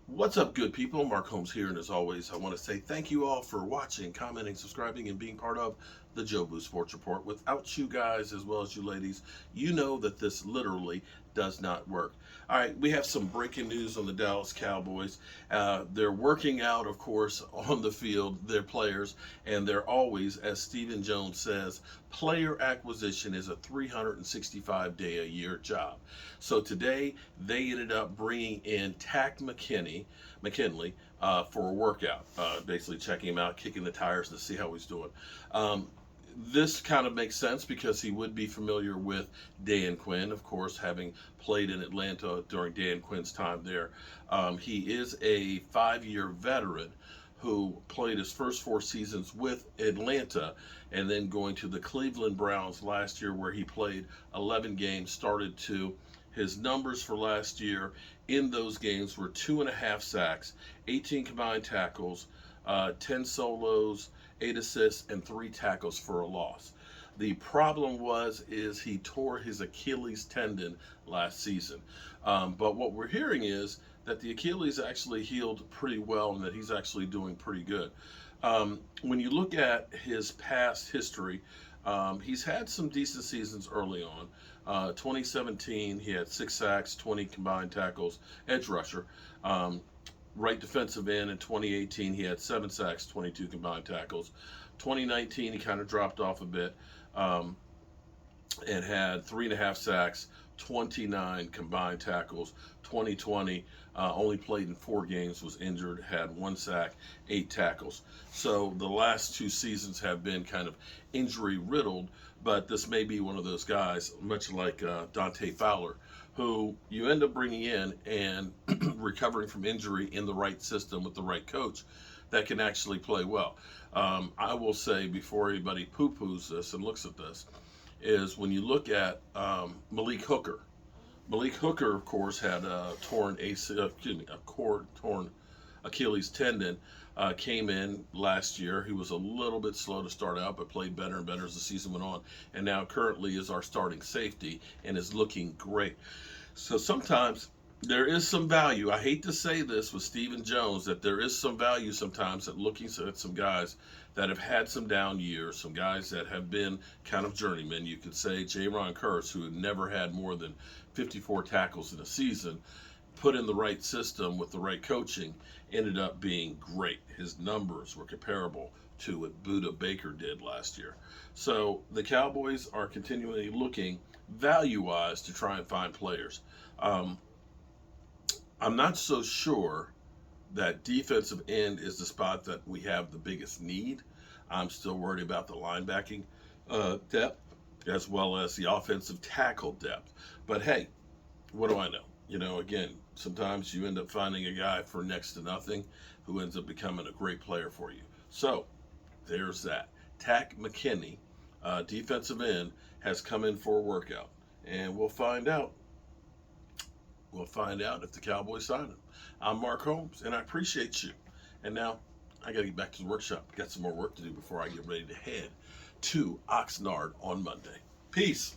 What's up, good people? Mark Holmes here, and as always, I want to say thank you all for watching, commenting, subscribing, and being part of the Jobu Sports Report. Without you guys, as well as you ladies, you know that this literally does not work. All right, we have some breaking news on the Dallas Cowboys. They're working out, of course, on the field, their players, and they're always, as Stephen Jones says, player acquisition is a 365-day-a-year job. So today, they ended up bringing in Takk McKinley for a workout, basically checking him out, kicking the tires to see how he's doing. Um, this kind of makes sense because he would be familiar with Dan Quinn, of course, having played in Atlanta during Dan Quinn's time there. He is a 5-year veteran who played his first 4 seasons with Atlanta and then going to the Cleveland Browns last year, where he played 11 games, started to. His numbers for last year in those games were 2.5 sacks, 18 combined tackles, 10 solos, 8 assists, and 3 tackles for a loss. The problem is he tore his Achilles tendon last season. But what we're hearing is that the Achilles actually healed pretty well and that he's actually doing pretty good. When you look at his past history, he's had some decent seasons early on. 2017, he had 6 sacks, 20 combined tackles, edge rusher. Right defensive end in 2018, he had 7 sacks, 22 combined tackles. 2019, he kind of dropped off a bit and had 3.5 sacks, 29 combined tackles. 2020, only played in 4 games, was injured, had 1 sack, 8 tackles. So the last 2 seasons have been kind of injury riddled, but this may be one of those guys, much like Dante Fowler, who you end up bringing in and recovering from injury in the right system with the right coach that can actually play well. I will say, before anybody poo-poos this and looks at this, is when you look at Malik Hooker. Malik Hooker, of course, had a torn torn Achilles tendon. Came in last year. He was a little bit slow to start out, but played better and better as the season went on. And now currently is our starting safety and is looking great. So sometimes there is some value. I hate to say this with Stephen Jones, that there is some value sometimes at looking at some guys that have had some down years, some guys that have been kind of journeymen. You could say Jaron Curse, who had never had more than 54 tackles in a season, put in the right system with the right coaching, ended up being great. His numbers were comparable to what Buda Baker did last year. So the Cowboys are continually looking value-wise to try and find players. I'm not so sure that defensive end is the spot that we have the biggest need. I'm still worried about the linebacking depth as well as the offensive tackle depth. But hey, what do I know? Again, sometimes you end up finding a guy for next to nothing who ends up becoming a great player for you. So there's that. Takk McKinley, defensive end, has come in for a workout, and we'll find out. We'll find out if the Cowboys sign him. I'm Mark Holmes, and I appreciate you. And now I got to get back to the workshop. Got some more work to do before I get ready to head to Oxnard on Monday. Peace.